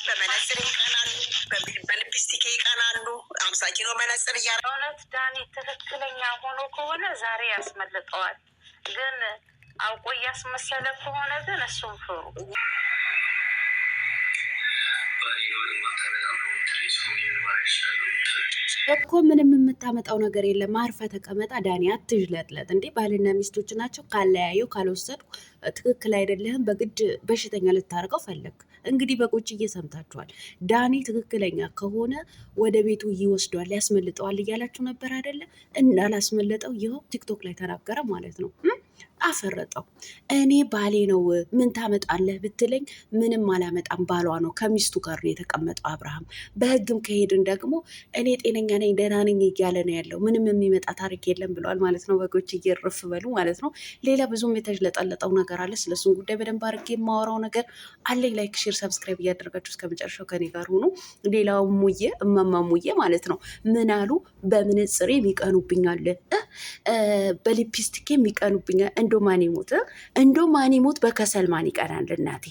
በመነጽር ይቀናሉ፣ በልፕስቲክ ይቀናሉ። 50 ኪሎ መነጽር እያለ እውነት ዳኒ ትክክለኛ ሆኖ ከሆነ ዛሬ ያስመልጠዋል። ግን አውቆ እያስመሰለ ከሆነ ግን እሱም ፍሩ። እኮ ምንም የምታመጣው ነገር የለም። አርፈ ተቀመጣ ዳኒ፣ አትዥለጥለጥ እንዴ! ባልና ሚስቶች ናቸው። ካለያየው ካልወሰድኩ ትክክል አይደለህም፣ በግድ በሽተኛ ልታደርገው ፈለግ። እንግዲህ በጎችዬ ሰምታችኋል። ዳኒ ትክክለኛ ከሆነ ወደ ቤቱ ይወስዷል፣ ያስመልጠዋል እያላችሁ ነበር አይደለ? እንዳላስመለጠው ይኸው ቲክቶክ ላይ ተናገረ ማለት ነው። አፈረጠው። እኔ ባሌ ነው ምን ታመጣለህ ብትለኝ ምንም አላመጣም፣ ባሏ ነው፣ ከሚስቱ ጋር ነው የተቀመጠው አብርሃም። በህግም ከሄድን ደግሞ እኔ ጤነኛ ነኝ ደህና ነኝ እያለ ነው ያለው፣ ምንም የሚመጣ ታሪክ የለም ብለዋል ማለት ነው። በጎች እየረፍ በሉ ማለት ነው። ሌላ ብዙም የተለጠለጠው ነገር አለ፣ ስለሱም ጉዳይ በደንብ አድርጌ የማወራው ነገር አለኝ። ላይክ፣ ሼር፣ ሰብስክራይብ እያደረጋችሁ እስከ መጨረሻው ከኔ ጋር ሆኑ። ሌላው ሙዬ እማማ ሙዬ ማለት ነው ምን አሉ? በምንጽሬ የሚቀኑብኛል፣ በሊፕስቲክ የሚቀኑብኛል። እንዶ ማን ይሞት እንዶ ማን ይሞት፣ በከሰል ማን ይቀናል? እናቴ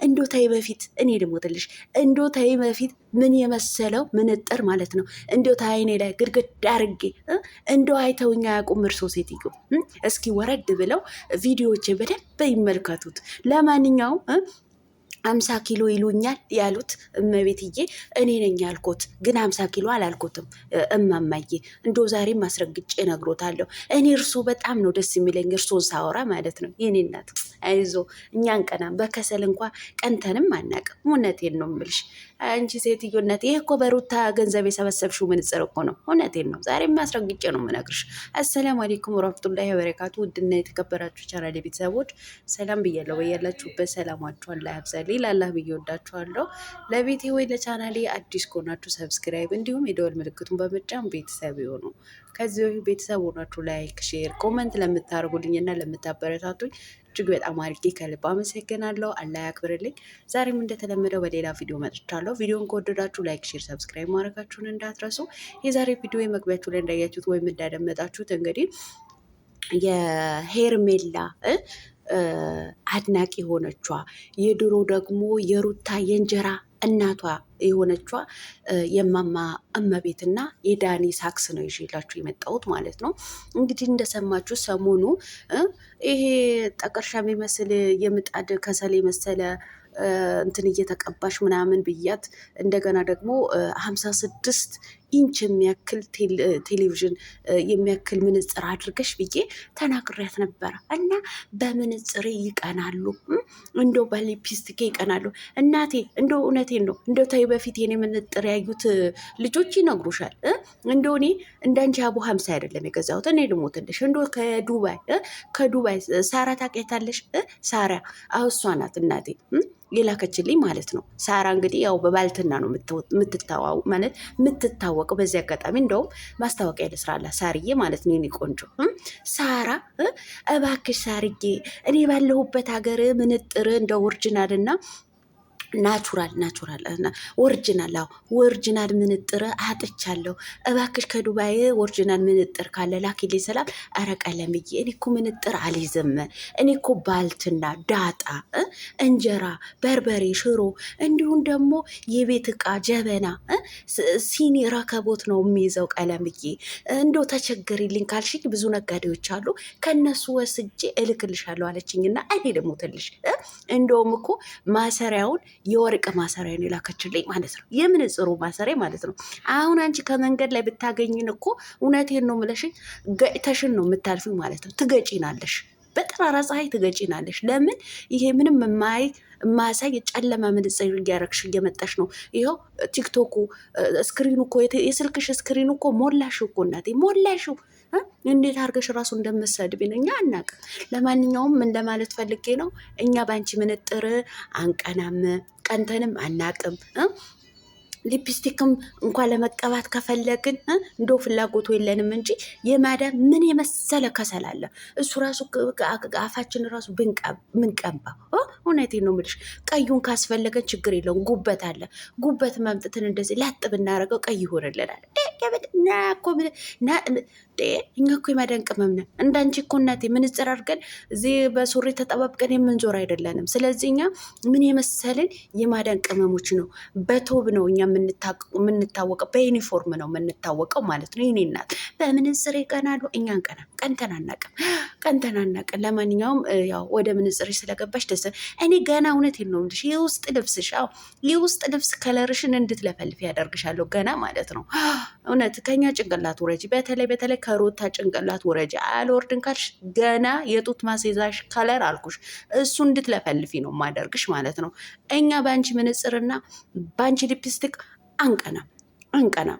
እንዶ ታይ በፊት እኔ ልሞትልሽ። እንዶ ታይ በፊት ምን የመሰለው ምንጥር ማለት ነው። እንዶ ታይ እኔ ላይ ግድግድ አርጌ እንዶ አይተውኛ ያቁም። እርሶ ሴትዮ እስኪ ወረድ ብለው ቪዲዮዎችን በደንብ ይመልከቱት። ለማንኛውም 50 ኪሎ ይሉኛል ያሉት እመቤትዬ፣ እኔ ነኝ ያልኩት፣ ግን 50 ኪሎ አላልኩትም እማማዬ። እንደው ዛሬም አስረግጬ እነግሮታለሁ። እኔ እርሶ በጣም ነው ደስ የሚለኝ እርሶን ሳወራ ማለት ነው። የኔ እናት አይዞ፣ እኛን ቀናም በከሰል እንኳ ቀንተንም አናቅም። እውነቴን ነው የምልሽ አንቺ ሴትዮነት። ይሄ እኮ በሩታ ገንዘብ የሰበሰብሽው ምንጽር እኮ ነው። እውነቴን ነው። ዛሬም አስረግጬ ነው የምነግርሽ። አሰላሙ አለይኩም ወራህመቱላሂ ወበረካቱ። ውድና የተከበራችሁ ቻናል ቤተሰቦች ሰላም ብያለሁ። በያላችሁበት ሰላማችሁ አላህ ያብዛልኝ። ላላህ ብዬ ወዳችኋለሁ። ለቤቴ ወይ ለቻናሌ አዲስ ከሆናችሁ ሰብስክራይብ እንዲሁም የደወል ምልክቱን በመጫን ቤተሰብ ይሆኑ። ከዚህ በፊት ቤተሰብ ሆናችሁ ላይክ፣ ሼር፣ ኮመንት ለምታደርጉልኝ እና ለምታበረታቱኝ እጅግ በጣም አድርጌ ከልብ አመሰግናለሁ። አላህ ያክብርልኝ። ዛሬም እንደተለመደው በሌላ ቪዲዮ መጥቻለሁ። ቪዲዮን ከወደዳችሁ ላይክ፣ ሼር፣ ሰብስክራይብ ማድረጋችሁን እንዳትረሱ። የዛሬ ቪዲዮ መግቢያችሁ ላይ እንዳያችሁት ወይም እንዳደመጣችሁት እንግዲህ የሄርሜላ አድናቂ የሆነቿ የድሮ ደግሞ የሩታ የእንጀራ እናቷ የሆነቿ የማማ እመቤትና የዳኒ ሳክስ ነው ይዤላችሁ የመጣሁት ማለት ነው። እንግዲህ እንደሰማችሁ ሰሞኑ ይሄ ጠቀርሻ የሚመስል የምጣድ ከሰል የመሰለ እንትን እየተቀባሽ ምናምን ብያት እንደገና ደግሞ 56 ኢንች የሚያክል ቴሌቪዥን የሚያክል ምንጽር አድርገሽ ብዬ ተናግሬያት ነበረ። እና በምንጽሬ ይቀናሉ፣ እንዶ በሊፕስቲኬ ይቀናሉ። እናቴ እንዶ እውነቴን ነው። እንዶ ታይ በፊት የኔ ምንጽር ያዩት ልጆች ይነግሩሻል። እንዶ እኔ እንዳንቺ አቡ 50 አይደለም የገዛሁት። እኔ ልሞትልሽ። እንዶ ከዱባይ ሳራ ታውቂያታለሽ? ሳራ እሷ ናት እናቴ የላከችልኝ ማለት ነው። ሳራ እንግዲህ ያው በባልትና ነው የምትታወቀው። በዚህ አጋጣሚ እንደውም ማስታወቂያ ልስራላት ሳርዬ ማለት ነው። የኔ ቆንጆ ሳራ፣ እባክሽ ሳርዬ፣ እኔ ባለሁበት ሀገር ምንጥር እንደ ኦሪጂናል እና ናቹራል ኦሪጂናል ምንጥር አጥቻለሁ። እባክሽ ከዱባይ ኦሪጂናል ምንጥር ካለ ላኪልኝ ሰላም። ኧረ ቀለምዬ፣ እኔ እኮ ምንጥር አልይዝም። እኔ እኮ ባልትና ዳጣ፣ እንጀራ፣ በርበሬ፣ ሽሮ እንዲሁም ደግሞ የቤት ዕቃ ጀበና፣ ሲኒ፣ ረከቦት ነው የሚይዘው። ቀለምዬ እንደው ተቸገሪልኝ ካልሽኝ ብዙ ነጋዴዎች አሉ፣ ከነሱ ወስጄ እልክልሻለሁ አለችኝና እኔ ደግሞ ትልሽ እንደውም እኮ ማሰሪያውን የወርቅ ማሰሪያ ነው የላከችልኝ ማለት ነው። የምንጽሩ ማሰሪያ ማለት ነው። አሁን አንቺ ከመንገድ ላይ ብታገኝን እኮ እውነቴን ነው የምልሽኝ ገጭተሽን ነው የምታልፊው ማለት ነው። ትገጪናለሽ፣ በጠራራ ፀሐይ ትገጪናለሽ። ለምን ይሄ ምንም የማያሳይ ጨለማ ምንጽር እያረግሽ እየመጣሽ ነው። ይኸው ቲክቶኩ ስክሪኑ እኮ የስልክሽ ስክሪኑ እኮ ሞላሽው እኮ እናቴ ሞላሽው። እንዴት አድርገሽ ራሱ እንደምትሰድቢን እኛ አናውቅም። ለማንኛውም ምን ለማለት ፈልጌ ነው፣ እኛ በአንቺ ምንጥር አንቀናም፣ ቀንተንም አናውቅም። ሊፕስቲክም እንኳን ለመቀባት ከፈለግን እንዶ ፍላጎቱ የለንም እንጂ የማዳም ምን የመሰለ ከሰል አለ። እሱ ራሱ አፋችን ራሱ ምንቀባ። እውነቴን ነው የምልሽ። ቀዩን ካስፈለገን ችግር የለውም፣ ጉበት አለ። ጉበት መምጥትን እንደዚህ ላጥ ብናደርገው ቀይ ይሆንልናል። እኛ እኮ የማዳን ቅመም ነን። እንዳንቺ እኮ እናቴ ምንጽር አድርገን እዚህ በሱሪ ተጠባብቀን የምንዞር አይደለንም። ስለዚህ እኛ ምን የመሰልን የማዳን ቅመሞች ነው። በቶብ ነው እኛ የምንታወቀው፣ በዩኒፎርም ነው የምንታወቀው ማለት ነው። ይኔ እናት በምንጽር ይቀናሉ፣ እኛን ቀንተን አናቅም። ለማንኛውም ያው ወደ ምንጽር ስለገባሽ ደስ እኔ ገና እውነቴን ነው የምልሽ የውስጥ ልብስሽ የውስጥ ልብስ ከለርሽን እንድትለፈልፍ ያደርግሻለሁ ገና ማለት ነው። እውነት ከኛ ጭንቅላት ውረጅ፣ በተለይ ከሮታ ጭንቅላት ውረጅ። አልወርድን ካልሽ ገና የጡት ማስያዛሽ ከለር አልኩሽ እሱ እንድትለፈልፊ ነው ማደርግሽ ማለት ነው። እኛ በአንቺ ምንጽርና በአንቺ ሊፕስቲክ አንቀናም።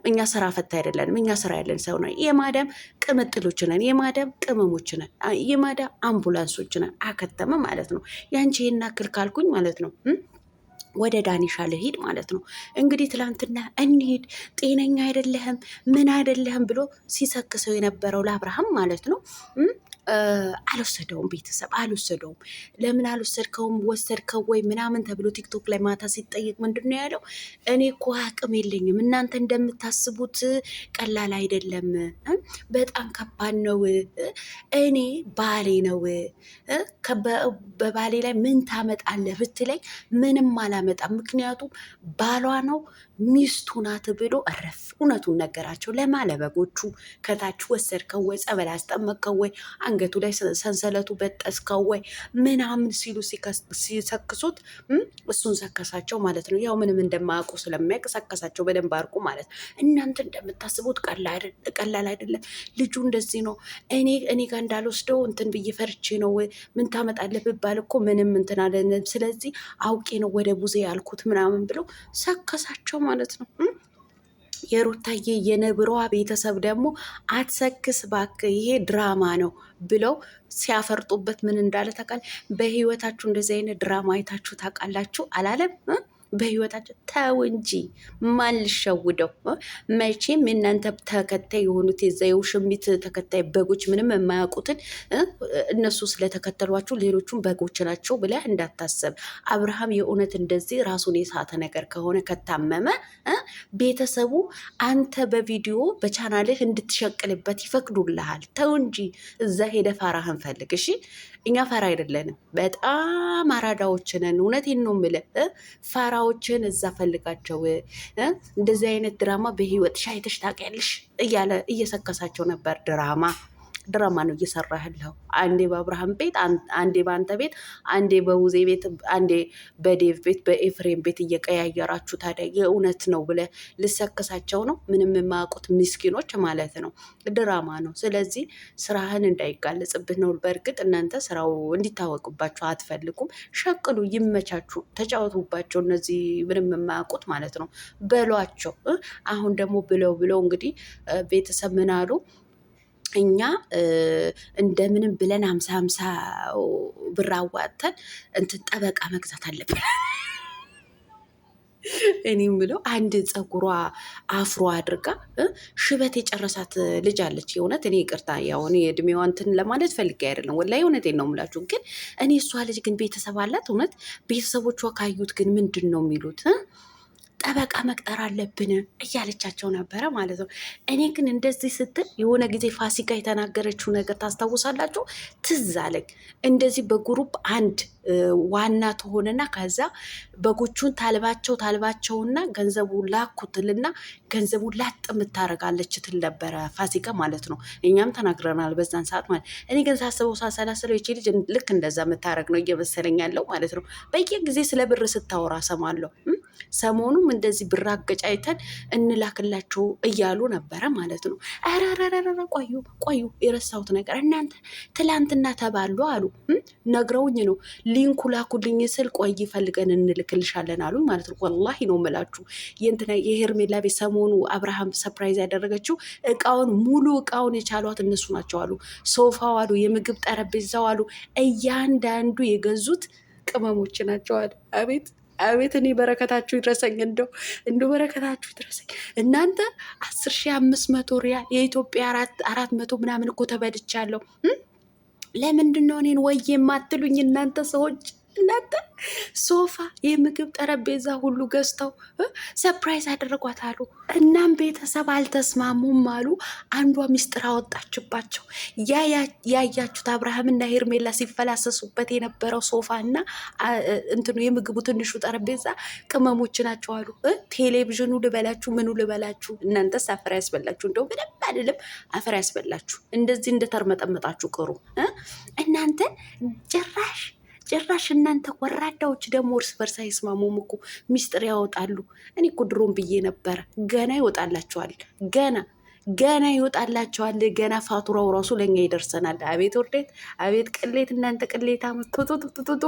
እኛ ስራ ፈታ አይደለንም። እኛ ስራ ያለን ሰው ነን። የማዳም ቅምጥሎች ነን። የማዳም ቅመሞች ነን። የማዳም አምቡላንሶች ነን። አከተመ ማለት ነው። ያንቺ ይናክል ካልኩኝ ማለት ነው ወደ ዳኒሻ ልሂድ ማለት ነው። እንግዲህ ትላንትና እንሂድ ጤነኛ አይደለህም ምን አይደለህም ብሎ ሲሰክሰው የነበረው ለአብርሃም ማለት ነው። አልወሰደውም፣ ቤተሰብ አልወሰደውም። ለምን አልወሰድከውም ወሰድከው ወይ ምናምን ተብሎ ቲክቶክ ላይ ማታ ሲጠይቅ ምንድን ነው ያለው? እኔ እኮ አቅም የለኝም፣ እናንተ እንደምታስቡት ቀላል አይደለም፣ በጣም ከባድ ነው። እኔ ባሌ ነው፣ በባሌ ላይ ምን ታመጣለህ ብትለኝ ምንም አላመጣም፣ ምክንያቱም ባሏ ነው ሚስቱ ናት ብሎ እረፍ። እውነቱን ነገራቸው። ለማለበጎቹ ከታች ወሰድከው ወይ ጸበል አስጠመቅከው ወይ አንገቱ ላይ ሰንሰለቱ በጠስከው ወይ ምናምን ሲሉ ሲሰክሱት እሱን ሰከሳቸው ማለት ነው። ያው ምንም እንደማያውቁ ስለሚያውቅ ሰከሳቸው በደንብ አርቁ ማለት ነው። እናንተ እንደምታስቡት ቀላል አይደለም። ልጁ እንደዚህ ነው። እኔ ጋር እንዳልወስደው እንትን ብዬ ፈርቼ ነው። ምን ታመጣለህ ብባል እኮ ምንም እንትን አለ። ስለዚህ አውቄ ነው ወደ ቡዜ ያልኩት ምናምን ብለው ሰከሳቸው ማለት ነው። የሩታዬ የነብሯ ቤተሰብ ደግሞ አትሰክስ እባክህ ይሄ ድራማ ነው ብለው ሲያፈርጡበት ምን እንዳለ ታውቃለህ? በህይወታችሁ እንደዚህ አይነት ድራማ አይታችሁ ታውቃላችሁ አላለም? በህይወታቸው ተው እንጂ ማን ልሸውደው? መቼም የእናንተ ተከታይ የሆኑት የዛ የውሽሚት ተከታይ በጎች ምንም የማያውቁትን እነሱ ስለተከተሏችሁ ሌሎቹም በጎች ናቸው ብለህ እንዳታሰብ። አብርሃም የእውነት እንደዚህ ራሱን የሳተ ነገር ከሆነ ከታመመ ቤተሰቡ አንተ በቪዲዮ በቻናልህ እንድትሸቅልበት ይፈቅዱልሃል። ተው እንጂ እዛ ሄደ ፋራህን ፈልግ። እሺ እኛ ፈራ አይደለንም፣ በጣም አራዳዎች ነን። እውነቴን ነው የምልህ ፋራዎችን እዛ ፈልጋቸው። እንደዚህ አይነት ድራማ በህይወት አይተሽ ታውቂያለሽ እያለ እየሰከሳቸው ነበር። ድራማ ነው እየሰራህ ያለው። አንዴ በአብርሃም ቤት፣ አንዴ በአንተ ቤት፣ አንዴ በውዜ ቤት፣ አንዴ በዴቭ ቤት፣ በኤፍሬም ቤት እየቀያየራችሁ ታዲያ የእውነት ነው ብለህ ልሰክሳቸው ነው? ምንም የማያውቁት ምስኪኖች ማለት ነው። ድራማ ነው። ስለዚህ ስራህን እንዳይጋለጽብህ ነው። በእርግጥ እናንተ ስራው እንዲታወቅባቸው አትፈልጉም። ሸቅሉ፣ ይመቻችሁ፣ ተጫወቱባቸው። እነዚህ ምንም የማያውቁት ማለት ነው በሏቸው። አሁን ደግሞ ብለው እንግዲህ ቤተሰብ ምን አሉ? እኛ እንደምንም ብለን 50 ብር አዋጥተን እንትን ጠበቃ መግዛት አለብን። እኔም ብለው አንድ ፀጉሯ አፍሮ አድርጋ ሽበት የጨረሳት ልጅ አለች። የእውነት እኔ ይቅርታ ያው እኔ እድሜዋ እንትን ለማለት ፈልጌ አይደለም፣ ወላሂ እውነቴን ነው የምላችሁ። ግን እኔ እሷ ልጅ ግን ቤተሰብ አላት። እውነት ቤተሰቦቿ ካዩት ግን ምንድን ነው የሚሉት? ጠበቃ መቅጠር አለብን እያለቻቸው ነበረ ማለት ነው። እኔ ግን እንደዚህ ስትል የሆነ ጊዜ ፋሲካ የተናገረችው ነገር ታስታውሳላችሁ? ትዝ አለኝ። እንደዚህ በግሩፕ አንድ ዋና ትሆንና ከዛ በጎቹን ታልባቸውና ገንዘቡ ላኩትልና ገንዘቡ ላጥ የምታረጋለች ትል ነበረ ፋሲካ ማለት ነው። እኛም ተናግረናል በዛን ሰዓት ማለት። እኔ ግን ሳስበው ሳሰላስለው ይቺ ልጅ ልክ እንደዛ የምታረግ ነው እየመሰለኝ ያለው ማለት ነው። በየጊዜ ስለ ብር ስታወራ ሰማለሁ። ሰሞኑም እንደዚህ ብር አገጫይተን እንላክላቸው እያሉ ነበረ ማለት ነው። ረረረረ ቆዩ የረሳሁት ነገር እናንተ ትላንትና ተባሉ አሉ ነግረውኝ ነው። ሊንኩ ላኩልኝ ስል ቆይ ፈልገን እንልክልሻለን አሉ ማለት ነው። ወላሂ ነው የምላችሁ የሄርሜላ ቤት ሰሞኑ አብርሃም ሰፕራይዝ ያደረገችው ሙሉ እቃውን የቻሏት እነሱ ናቸው አሉ። ሶፋው አሉ፣ የምግብ ጠረጴዛው አሉ፣ እያንዳንዱ የገዙት ቅመሞች ናቸው አሉ። አቤት እኔ በረከታችሁ ይድረሰኝ፣ እንደው በረከታችሁ ይድረሰኝ። እናንተ 10,500 ሪያል የኢትዮጵያ 400 ምናምን እኮ ተበድቻለሁ። ለምንድን ነው እኔን ወይ የማትሉኝ እናንተ ሰዎች? እናንተ ሶፋ የምግብ ጠረጴዛ ሁሉ ገዝተው ሰፕራይዝ አደረጓት አሉ። እናም ቤተሰብ አልተስማሙም አሉ። አንዷ ሚስጥር አወጣችባቸው። ያያችሁት አብርሃምና ሄርሜላ ሲፈላሰሱበት የነበረው ሶፋ እና እንትኑ የምግቡ ትንሹ ጠረጴዛ ቅመሞች ናቸው አሉ። ቴሌቪዥኑ ልበላችሁ ምኑ ልበላችሁ፣ እናንተስ አፈር ያስበላችሁ። እንደው በደንብ አይደለም አፈር ያስበላችሁ። እንደዚህ እንደተርመጠመጣችሁ ቅሩ እናንተ ጭራሽ እናንተ ወራዳዎች ደግሞ እርስ በርስ አይስማሙም እኮ ሚስጥር ያወጣሉ። እኔ እኮ ድሮም ብዬ ነበረ ገና ይወጣላቸዋል፣ ገና ይወጣላቸዋል። ገና ፋቱራው ራሱ ለእኛ ይደርሰናል። አቤት ውርዴት፣ አቤት ቅሌት! እናንተ ቅሌታ ምትቱቱቱቱ